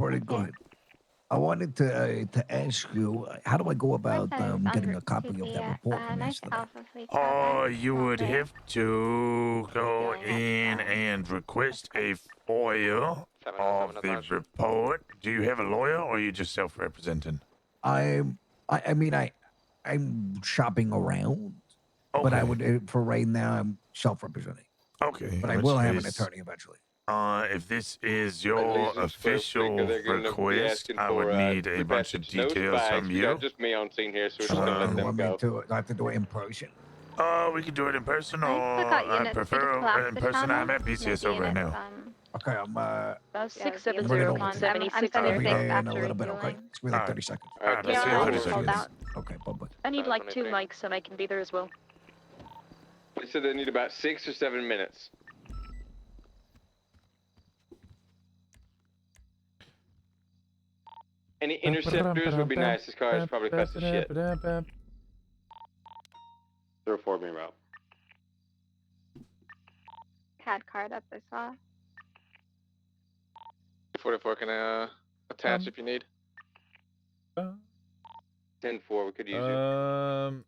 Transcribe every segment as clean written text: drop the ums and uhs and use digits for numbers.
pretty good. I wanted to ask you, how do I go about getting a copy of that report from yesterday? Oh, you would have to go in and request a FOIA of the report. Do you have a lawyer, or are you just self-representing? I mean, I'm shopping around, but I Okay. would for right now I'm self-representing. Okay. But I in will which have an case, attorney eventually. If this is your official request, I would need a bunch of details from We you. got just me on scene here, so we're just So gonna let you them want me go. to? I have to do it in person. We can do it in person, or I forgot I units. We prefer just in person. I'm at collapsed BCSO right now. Okay, I'm I'm 670-176 sending I'll be things there in a after little bit, okay? reviewing. It's gonna be like 30 seconds. Alright, Yeah, I'll see you in I'll 30 hold seconds. out. Okay, bye-bye. I need like 2 mics so I can be there as well. They said they need about 6 or 7 minutes. Any interceptors would be nice. This car is probably fast as shit. 04 being route. CAD card up, I saw. 44 can attach if you need. 10-4, we could use it.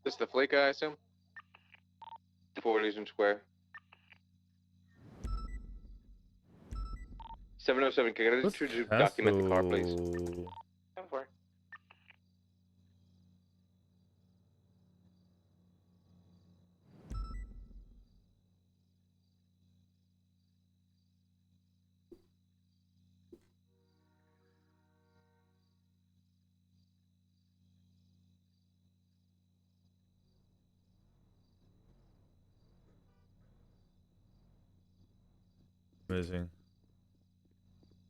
This is the flake, I assume? 4 Legion Square. 707, can I get to document the car, please? 10-4. Amazing.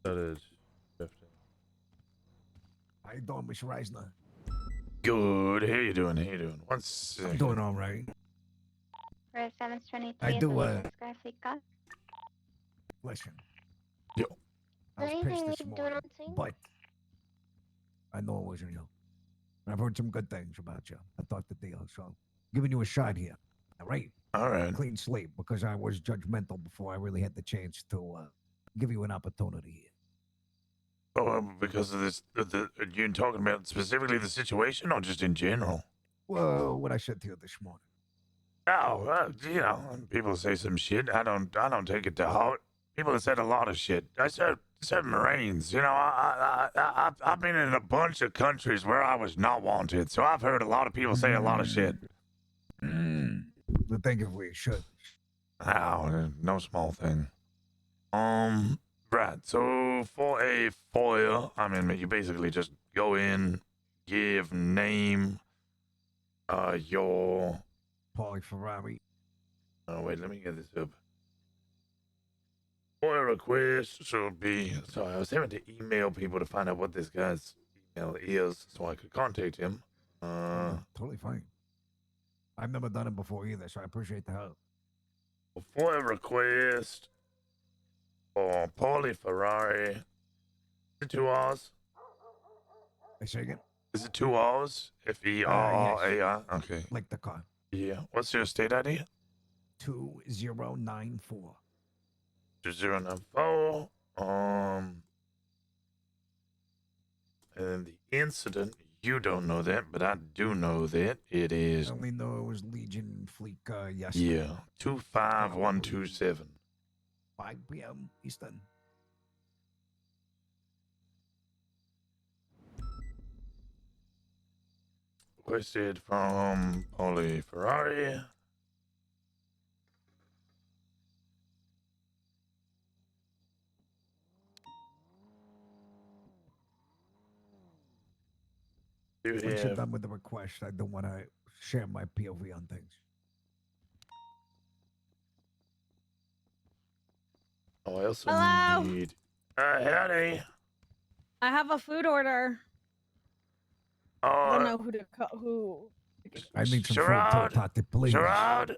That is shifting. How you doing, Mr. Rosner? Good. How you doing? How you doing? One I'm second. doing all right. For 723 I do, Square Fleet. Listen. Yo. I was pissed this morning, but I know it wasn't you. I've heard some good things about you. I thought the deal, so I'm giving you a shot here. All right? All right. Clean slate, because I was judgmental before I really had the chance to give you an opportunity here. Oh, because of this, you're talking about specifically the situation, or just in general? Well, what I said to you this morning. Oh, you know, people say some shit. I don't take it to heart. People have said a lot of shit. I said Marines. You know, I've been in a bunch of countries where I was not wanted, so I've heard a lot of people say a lot of shit. But thank you for your shirt. Oh, no small thing. Right. So for a FOIA, I mean, you basically just go in, give name, your. Pauli Ferrari. Oh wait, let me get this up. FOIA request should be. Sorry, I was having to email people to find out what this guy's email is, so I could contact him. Totally fine. I've never done it before either, so I appreciate the help. FOIA request for Pauli Ferrari. Is it 2 R's? I say again? Is it 2 R's? F-E-R-R-A-I? Okay. Like the car. Yeah. What's your state ID? 2094. 2094. And the incident, you don't know that, but I do know that it is. I only know it was Legion Fleet yesterday. Yeah, 25127. 5 p.m. Eastern. Requested from Pauli Ferrari. Once you're done with the request, I don't want to share my POV on things. Oh, I also Hello? need. Howdy. I have a food order. I don't know who to call. Who? I need some Gerard, food too, Tati, please. Gerard.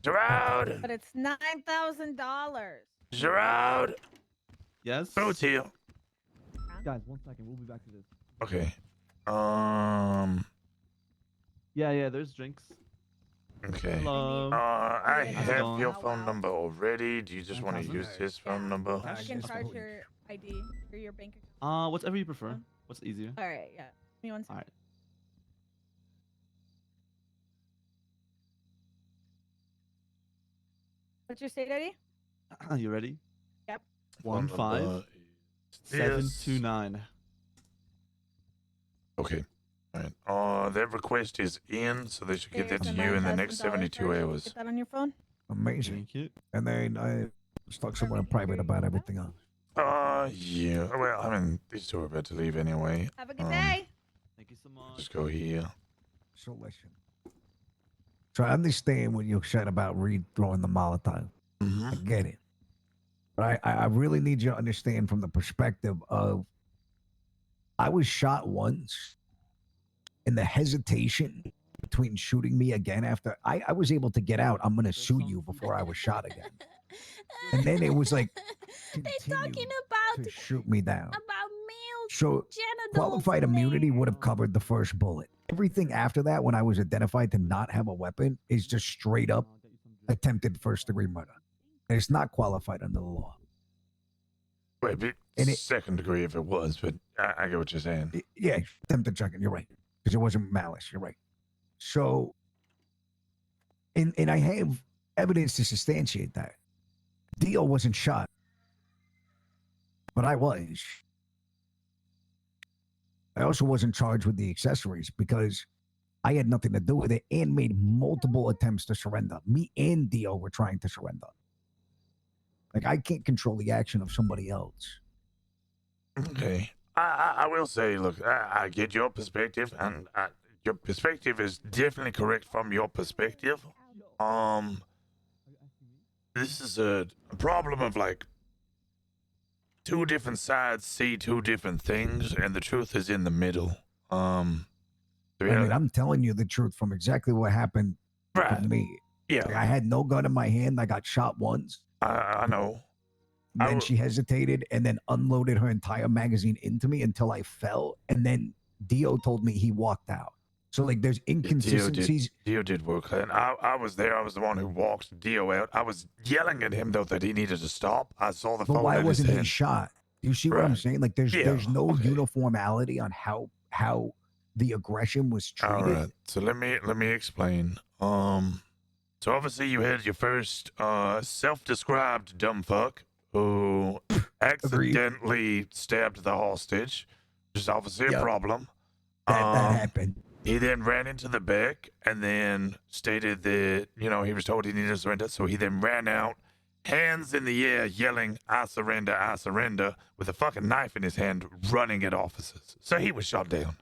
But it's $9,000. Gerard. Yes? Food's here. Guys, 1 second. We'll be back to this. Okay. Yeah, there's drinks. Okay. Hello. I How's it have going? your phone number already. Do you just want to use his phone number? You can charge your ID or your bank account? Whatever you prefer. What's easier? All right, yeah. Give me 1 second. All right. What's your state ID? You ready? Yep. One Phone five number is 729. Okay. All right. That request is in, so they should get Here's that to the you in the next $9,000 72 first. hours. Get that on your phone. Amazing. Thank you. And then I was talking to someone in private about everything else. Yeah. Well, I mean, these two are about to leave anyway. Have a good day. Thank you so much. Just go here. So listen. So I understand what you said about Reed throwing the Molotov. Mm-hmm. I get it. But I really need you to understand from the perspective of I was shot once, and the hesitation between shooting me again after I was able to get out. I'm going to sue you before I was shot again. And then it was like They're talking continue about to shoot me down. male So genitals. qualified immunity man. would have covered the first bullet. Everything after that, when I was identified to not have a weapon, is just straight up attempted first degree murder. And it's not qualified under the law. Wait, but And it- second degree if it was, but I get what you're saying. Yeah, attempted second. You're right. Because it wasn't malice. You're right. So, and I have evidence to substantiate that. Dio wasn't shot, but I was. I also wasn't charged with the accessories because I had nothing to do with it and made multiple attempts to surrender. Me and Dio were trying to surrender. Like, I can't control the action of somebody else. Okay. I will say, look, I get your perspective, and your perspective is definitely correct from your perspective. This is a problem of like two different sides see two different things, and the truth is in the middle. I mean, I'm telling you the truth from exactly what happened right. to me. Yeah, Like, I had no gun in my hand. I got shot once. I know. Then she hesitated and then unloaded her entire magazine into me until I fell. And then Dio told me he walked out. So, like, there's inconsistencies. Dio did work, and I was there. I was the one who walked Dio out. I was yelling at him though that he needed to stop. I saw the But phone why in his wasn't he hand. shot? You see what I'm Right. saying? Like, there's Yeah, no okay. uniformity on how the aggression was treated. All right. So let me explain. So obviously you had your first self-described dumb fuck who accidentally stabbed the hostage, which is obviously a Yep. problem. That happened. He then ran into the back and then stated that, he was told he needed to surrender. So he then ran out, hands in the air, yelling, I surrender, with a fucking knife in his hand, running at officers. So he was shot down.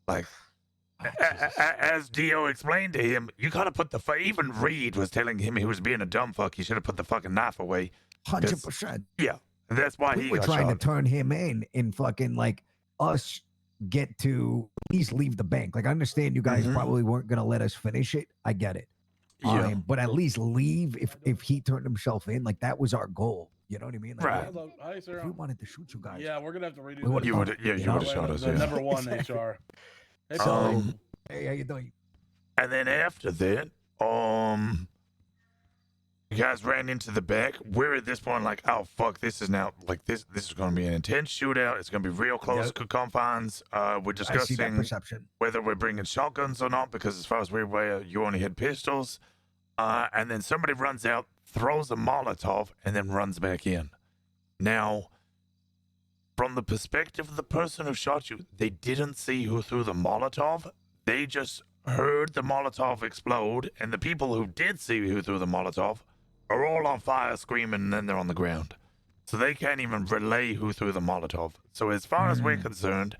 Like, as Dio explained to him, you gotta put even Reed was telling him he was being a dumb fuck. He should have put the fucking knife away. 100%. Yeah. And that's why We he were got trying shot. to turn him in and fucking, like, us get to at least leave the bank. Like, I understand you guys Mhm. probably weren't going to let us finish it. I get it. Yeah. But at least leave if he turned himself in. Like, that was our goal. You know what I mean? Like, Right. Hello. Hi, sir. if we wanted to shoot you guys. Yeah, we're gonna have to redo We would've this. You done would, it, yeah, you know? would have shot us. The Yeah. number one Exactly. HR. Hey, So, Pauli. hey, how you doing? And then after that, you guys ran into the back. We're at this point like, oh fuck, this is now like this is going to be an intense shootout. It's going to be real close Yep. confines. We're I see that discussing perception. whether we're bringing shotguns or not, because as far as we're aware, you only had pistols. And then somebody runs out, throws a Molotov, and then runs back in. Now, from the perspective of the person who shot you, they didn't see who threw the Molotov. They just heard the Molotov explode, and the people who did see who threw the Molotov are all on fire, screaming, and then they're on the ground. So they can't even relay who threw the Molotov. So as far as we're concerned,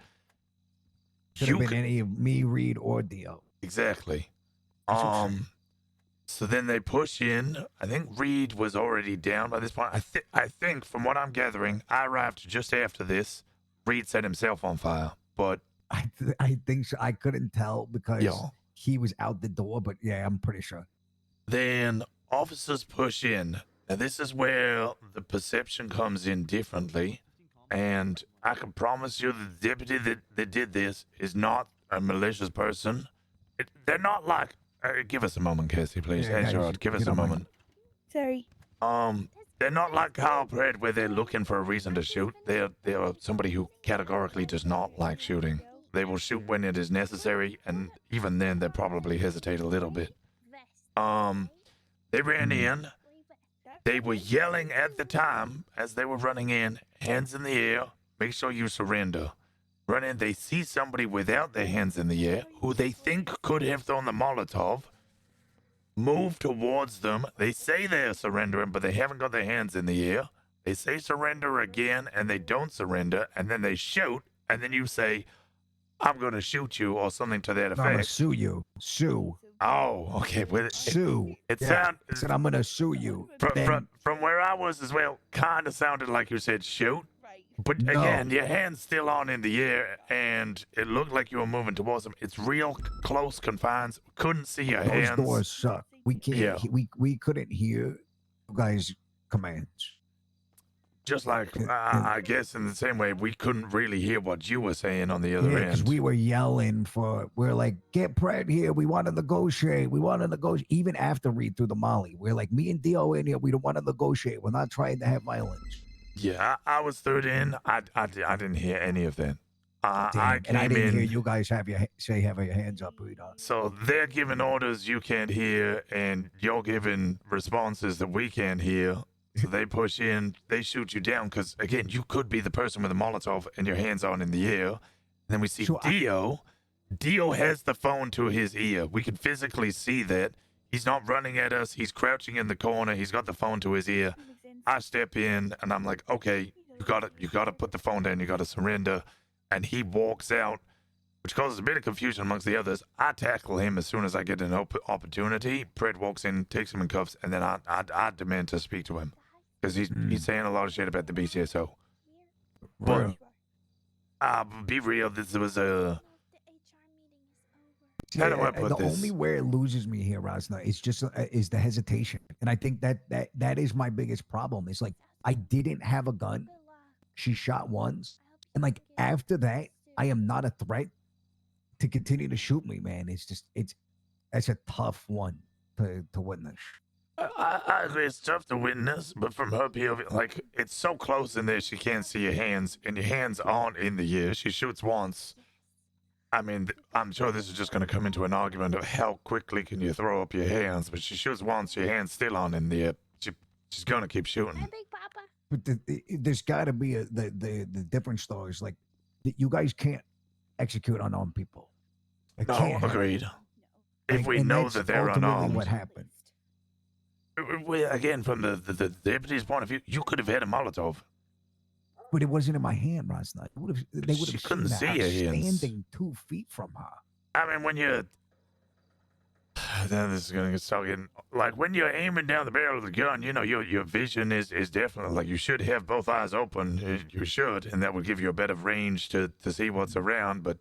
Could have been any of me, Reed, or Dio. Exactly. That's what I'm saying. So then they push in. I think Reed was already down by this point. I think from what I'm gathering, I arrived just after this. Reed set himself on fire, but I think so. I couldn't tell because Yeah. he was out the door, but yeah, I'm pretty sure. then officers push in. Now this is where the perception comes in differently, and I can promise you the deputy that did this is not a malicious person. They're not like. Give us a moment, Cassie, please. Yeah, Hey, guys, Gerard, give you us a don't mind. moment. Sorry. They're not like Kyle Pratt where they're looking for a reason to shoot. They're somebody who categorically does not like shooting. They will shoot when it is necessary, and even then they probably hesitate a little bit. They ran in. They were yelling at the time as they were running in, hands in the air, make sure you surrender. Run in, they see somebody without their hands in the air, who they think could have thrown the Molotov, move towards them. They say they're surrendering, but they haven't got their hands in the air. They say surrender again, and they don't surrender, and then they shoot, and then you say, I'm going to shoot you, or something to that I'm gonna effect. sue you. Sue. Oh, okay. Well, Sue. it Yeah. sound I said I'm gonna sue you. Then- from where I was as well, kind of sounded like you said shoot. But No. again, your hand's still on in the air, and it looked like you were moving towards them. It's real close confines. Couldn't see your Those hands. doors suck. We can't. Yeah. We couldn't hear you guys' commands. Just like, Yeah. I guess in the same way, we couldn't really hear what you were saying on the other Yeah, because end. we were yelling for. We're like, get Pratt here. We want to negotiate. We want to negotiate. Even after read through the Molly, we're like, me and Dio in here. We don't want to negotiate. We're not trying to have violence. Yeah, I was third in. I didn't hear any of that. I Damn, and I came didn't in. hear you guys have your hands up, Rita. So they're giving orders you can't hear, and you're giving responses that we can't hear. So they push in, they shoot you down, because, again, you could be the person with the Molotov and your hands on in the air. And then we see So Dio. Dio has the phone to his ear. We can physically see that. He's not running at us. He's crouching in the corner. He's got the phone to his ear. I step in, and I'm like, okay, you gotta put the phone down. You gotta surrender. And he walks out, which causes a bit of confusion amongst the others. I tackle him as soon as I get an opportunity. Pred walks in, takes him in cuffs, and then I demand to speak to him. Because he's saying a lot of shit about the BCSO. But be real, this was a... How do I put the this? only where it loses me here, Rosner, is just is the hesitation, and I think that is my biggest problem. Is like I didn't have a gun. She shot once, and like after that, I am not a threat to continue to shoot me, man. That's a tough one to witness. I agree, it's tough to witness, but from her POV, like, it's so close in there she can't see your hands, and your hands aren't in the air. She shoots once. I mean, I'm sure this is just going to come into an argument of how quickly can you throw up your hands, but she shoots once, your hand's still on in the air. She's going to keep shooting. But there's got to be the different stories. Like you guys can't execute unarmed people. It No, can't happen. agreed. If Like, we and know that's that they're ultimately unarmed. what happened. Well, again, from the deputy's point of view, you could have had a Molotov. But it wasn't in my hand, Rosner. They would She have couldn't seen that. see I was your hands. standing 2 feet from her. I mean, when you're... Then this is going to start getting... Like, when you're aiming down the barrel of the gun, you know, your vision is definitely... Like, you should have both eyes open. You should, and that will give you a better range to see what's around. But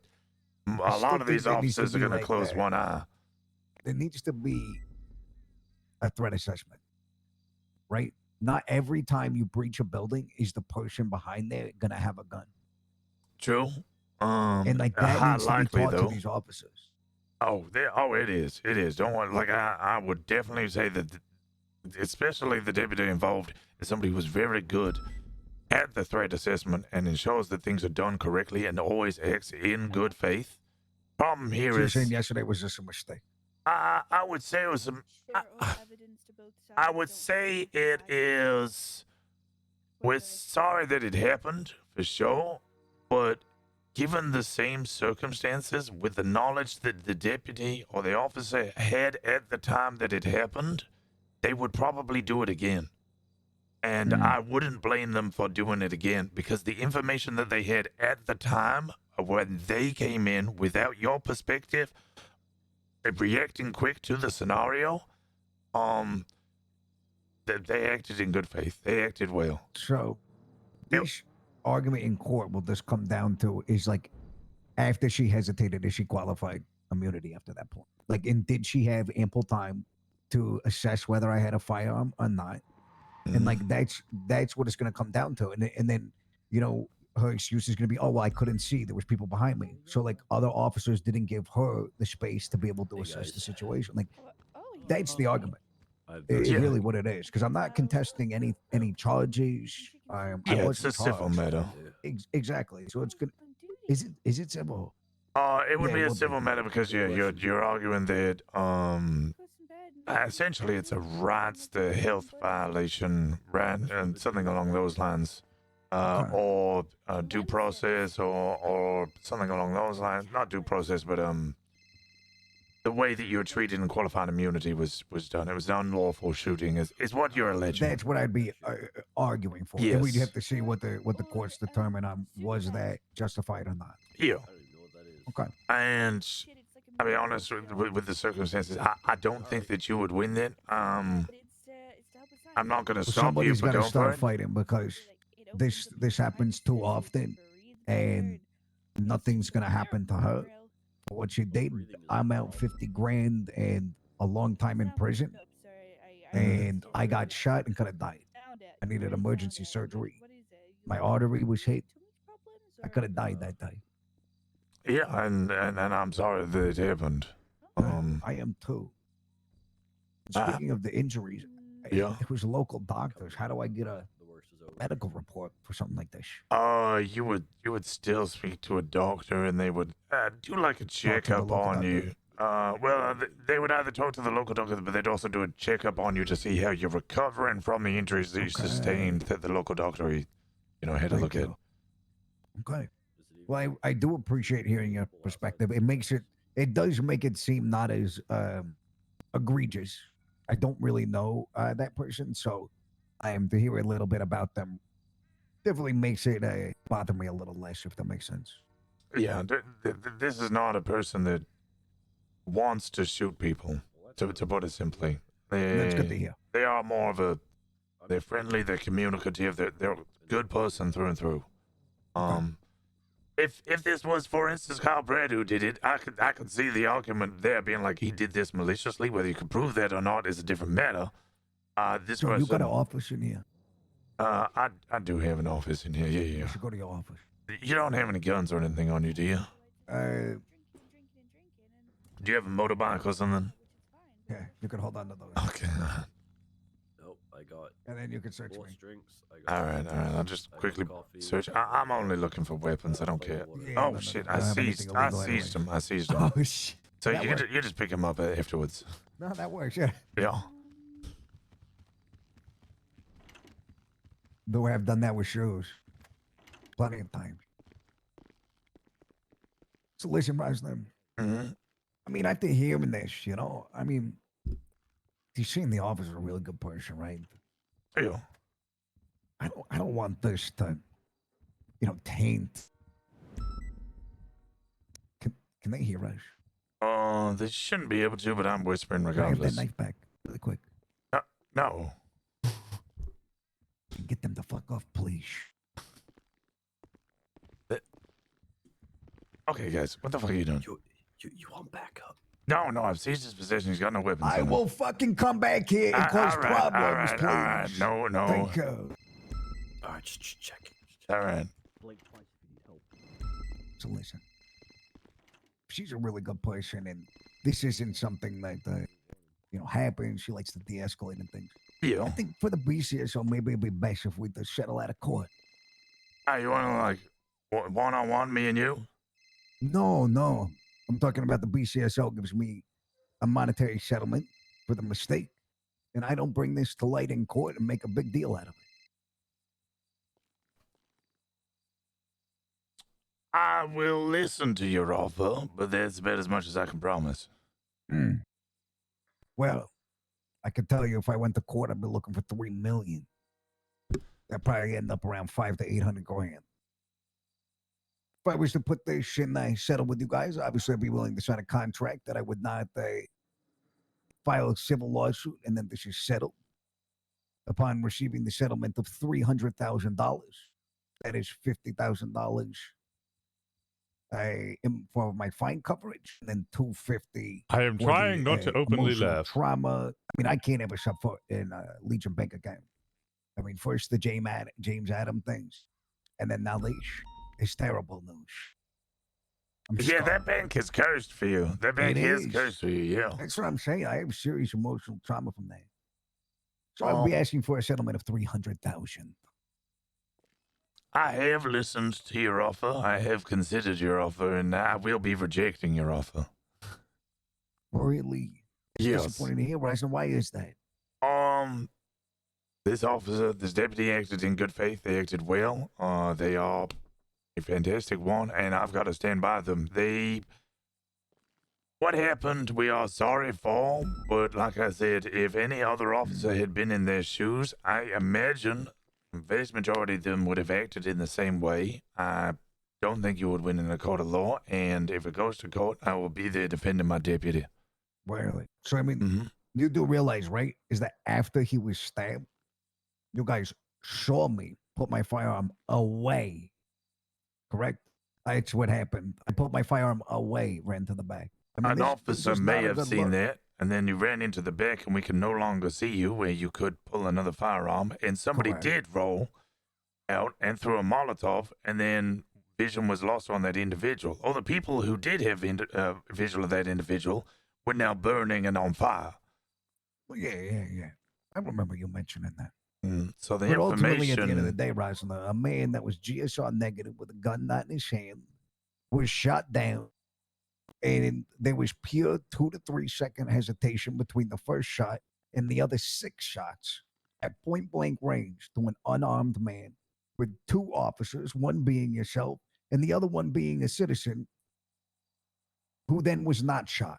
a still lot of think these there needs to officers are be going to like close that. one eye. There needs to be a threat assessment, right? Not every time you breach a building is the person behind there going to have a gun. True. And like that high needs to be likely, taught though. to these officers. It is. It is. Don't worry. Like, I would definitely say that, especially the deputy involved, is somebody who's very good at the threat assessment and ensures that things are done correctly and always acts in good faith. Problem So here you're is, saying yesterday was just a mistake. I would say it was I would say it is. We're sorry that it happened, for sure, but given the same circumstances, with the knowledge that the deputy or the officer had at the time that it happened, they would probably do it again. And I wouldn't blame them for doing it again, because the information that they had at the time when they came in without your perspective, reacting quick to the scenario, they acted in good faith. They acted well. So this argument in court will just come down to is like after she hesitated, is she qualified immunity after that point? Like, and did she have ample time to assess whether I had a firearm or not? And like that's what it's going to come down to. And then you know her excuse is going to be, oh well, I couldn't see, there was people behind me. So like other officers didn't give her the space to be able to assess the situation. Like that's the argument. It's Yeah. really what it is. Because I'm not contesting any charges. I Yeah, it's wasn't a civil charged. matter. Exactly. So it's good. Is it civil? It would Yeah, be it a would civil be. matter because you're arguing that essentially it's a rights to health violation, right, and something along those lines, Okay. or due process, or something along those lines. Not due process, but the way that you were treated in qualified immunity was done. It was an unlawful shooting, is what you're alleging. That's what I'd be arguing for. And we'd Yes. have to see what the courts determine on was that justified or not. Yeah. Okay. And I'll be honest with the circumstances. I don't think that you would win that. I'm not going to Well, stop you somebody's from got to going for start it. fighting because this happens too often, and nothing's gonna happen to her. For what she did, I'm out 50 grand and a long time in prison, and I got shot and could have died. I needed emergency surgery. My artery was hit. I could have died that day. Yeah, and I'm sorry that it happened. I am too. Speaking of the injuries, Yeah. there was local doctors. How do I get a medical report for something like this? You would still speak to a doctor, and they would do like a checkup local on doctor. you. They would either talk to the local doctor, but they'd also do a checkup on you to see how you're recovering from the injuries that you sustained. That the local doctor, had to look at. Okay. Well, I do appreciate hearing your perspective. It does make it seem not as egregious. I don't really know that person, so I am to hear a little bit about them. Definitely makes it bother me a little less, if that makes sense. Yeah, this is not a person that wants to shoot people. To put it simply, That's good to hear. They are more of they're friendly, they're communicative, they're a good person through and through. If this was, for instance, Kyle Brad who did it, I could see the argument there being like he did this maliciously. Whether you can prove that or not is a different matter. This So person, you got an office in here? I do have an office in here. Yeah. You should go to your office. You don't have any guns or anything on you, do you? Do you have a motorbike or something? Yeah, you can hold on to those. Okay. Nope, I got And then you can search me. drinks. I got All right. I'll just quickly search. I'm only looking for weapons. I don't care. Yeah, no, Shit! I I don't have seized anything illegal him. I seized him. Oh, shit. So That works. you just pick him up afterwards. No, that works, yeah. Yeah. Though I have done that with shoes. Plenty of times. So listen, Rosner. Mm-hmm. I mean, after hearing this, I mean, you seem the officer a really good person, right? Yeah. I don't want this to, taint. Can they hear us? They shouldn't be able to, but I'm whispering Can I have that regardless. knife back really quick? No. Get them the fuck off, please. Okay, guys, what the fuck are you doing? You want backup? No, I've seized his possession. He's got no weapons. I on him. will fucking come back here and cause all right, problems, please. All right. No. Thank you. All right, just check. All right. Blink twice if you need help. So listen, she's a really good person, and this isn't something that happens. She likes to de-escalate and things. Yeah. I think for the BCSO, maybe it'd be best if we just settle out of court. You want to one-on-one, me and you? No. I'm talking about the BCSO gives me a monetary settlement for the mistake, and I don't bring this to light in court and make a big deal out of it. I will listen to your offer, but that's about as much as I can promise. Well, I could tell you if I went to court, I'd be looking for $3 million. That'd probably end up around 500 to 800 grand. If I was to put this in, I settle with you guys. Obviously, I'd be willing to sign a contract that I would not file a civil lawsuit, and then this is settled upon receiving the settlement of $300,000. That is $50,000 for my fine coverage, and then $250. I am for trying the, not to openly emotional laugh. Trauma. I mean, I can't ever shop for in Legion Bank account. I mean, first the James Adam things, and then now this. It's terrible news. Yeah, that bank is cursed for you. That bank It is is. cursed for you, yeah. That's what I'm saying. I have serious emotional trauma from that. So I'll be asking for a settlement of 300,000. I have listened to your offer. I have considered your offer, and I will be rejecting your offer. Really? Yes. Disappointing to hear, Rosner. Why is that? This deputy acted in good faith. They acted well. They are a fantastic one, and I've got to stand by them. What happened, we are sorry for, but like I said, if any other officer had been in their shoes, I imagine the vast majority of them would have acted in the same way. I don't think you would win in a court of law, and if it goes to court, I will be there defending my deputy. Really? So, I mean, you do realize, right, is that after he was stabbed, you guys saw me put my firearm away, correct? That's what happened. I put my firearm away, ran to the back. I mean, An this officer is may not a have good seen look. that, and then you ran into the back, and we can no longer see you where you could pull another firearm, and somebody Correct. did roll out and threw a Molotov, and then vision was lost on that individual. All the people who did have visual of that individual were now burning and on fire. Well, yeah. I remember you mentioning that. So the But ultimately, information... at the end of the day, Rosner, a man that was GSR negative with a gun not in his hand was shot down, and there was pure 2 to 3 second hesitation between the first shot and the other 6 shots at point blank range to an unarmed man with 2 officers, one being yourself and the other one being a citizen who then was not shot.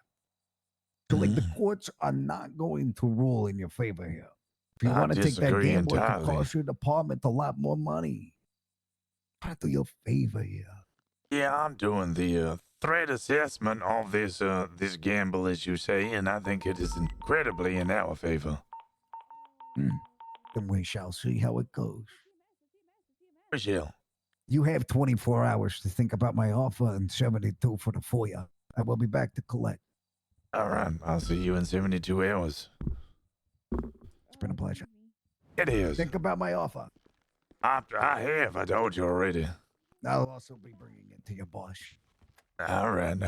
So, like, the courts are not going to rule in your favor here. If you want to take that disagree gamble, it could entirely. cost your department a lot more money. Try to do your favor here. Yeah, I'm doing the threat assessment of this gamble, as you say, and I think it is incredibly in our favor. Then we shall see how it goes. Michelle. You have 24 hours to think about my offer and 72 for the FOIA. I will be back to collect. All right, I'll see you in 72 hours. It's been a pleasure. It is. Think about my offer. I have. I told you already. I'll also be bringing it to your boss. All right.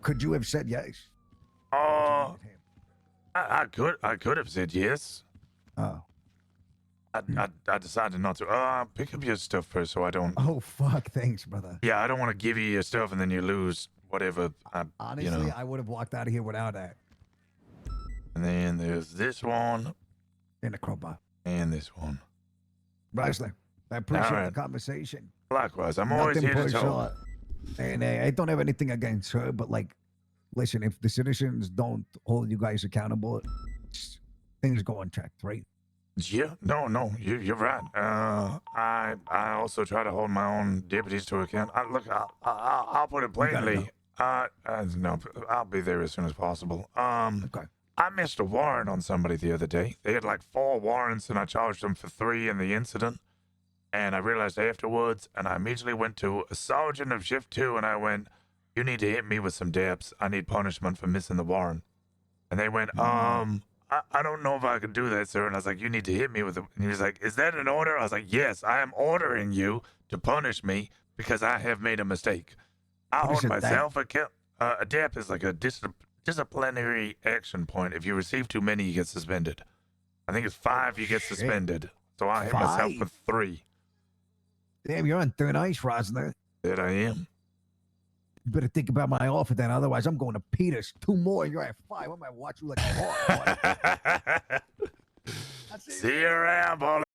Could you have said yes? I could have said yes. Oh. I decided not to. Pick up your stuff first so I don't... Oh, fuck. Thanks, brother. Yeah, I don't want to give you your stuff and then you lose whatever. Honestly, I would have walked out of here without that. And then there's this one. And the crowbar. And this one. Rosner, I appreciate All right. the conversation. Likewise, I'm always here to talk. And I don't have anything against her, but, like, listen, if the citizens don't hold you guys accountable, things go unchecked, right? Yeah, no, you're right. I also try to hold my own deputies to account. Look, I'll put it plainly. No, I'll be there as soon as possible. Okay. I missed a warrant on somebody the other day. They had like 4 warrants, and I charged them for 3 in the incident. And I realized afterwards, and I immediately went to a sergeant of shift 2, and I went, "You need to hit me with some daps. I need punishment for missing the warrant." And they went, I don't know if I can do that, sir. And I was like, "You need to hit me with it." And he was like, "Is that an order?" I was like, "Yes, I am ordering you to punish me because I have made a mistake. I What is hold a myself account." A DAP is like a disciplinary action point. If you receive too many, you get suspended. I think it's 5 you get suspended. So I hit myself 5? with 3. Damn, you're on thin ice, Rosner. That I am. You better think about my offer then. Otherwise, I'm going to Peters. 2 more, and you're at 5. I'm going to watch you like a hawk. See you around, Pauli.